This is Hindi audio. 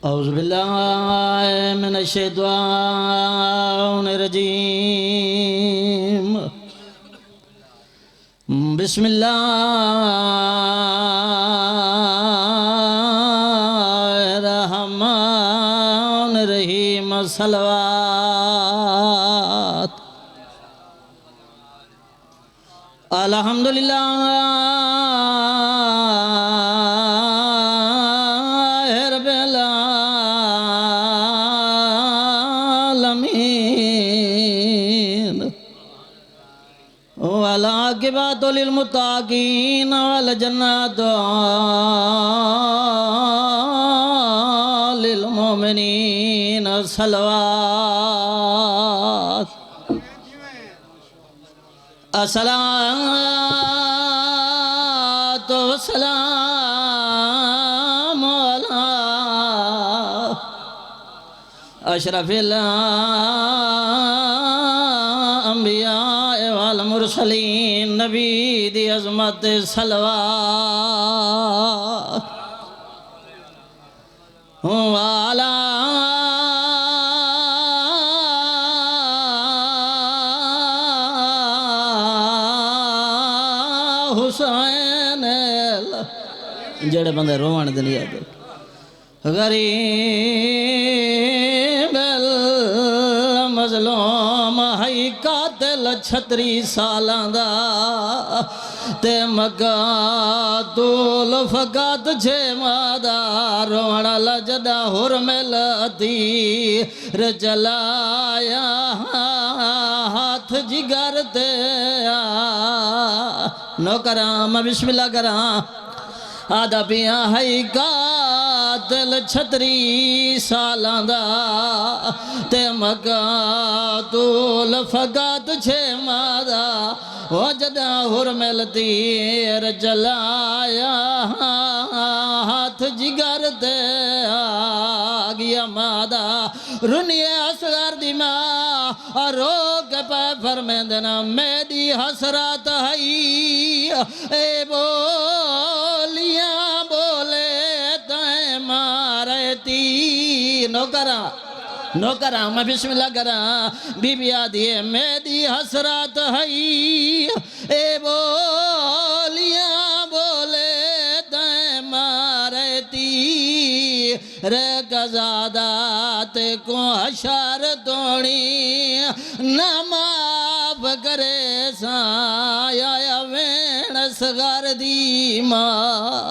औज़ुबिल्लाहि मिनश्शैतानिर्रजीम बिस्मिल्लाहिर्रहमानिर्रहीम सलवात अल्हम्दुलिल्लाहि रब्बिल आलमीन वल आक़िबतु लिल मुत्तक़ीन वल जन्नतु लिल मुमिनीन सलवात अस्सलातु वस्सलामु अला अशरफिल अंबिया वल मुरसलीन नबी दी अज़मत सलवात वाला हुसैन जेड़े बंदे रोवण दे नहीं आते गरीब मजलूम हई कातिल 36 सालां दा ते मगा तूल फकत 6 मादा रोवण लजदा हुर मिलती रजलाया हाथ जिगर ते नौकरा मैं बिस्मिल्लाह करा आदा पिया हई कातिल 36 सालां दा ते मगा तूल फकत 6 मादा ओ जदा हुर मिलती रजलाया हाथ जिगर ते आ गया मादा रुनिए असगर दी मां रो के पे फरमेंदना मेरी हसरत हई ए बोलियां बोले तय मारे ती नौकरा मैं बिस्मिल्लाह करा बीबिया दिए मेरी हसरत हई ए बोलियां बोले तय मारे ती रे गजादा ते को हशर तोड़ी न माफ करे साया वेण सगर दी मां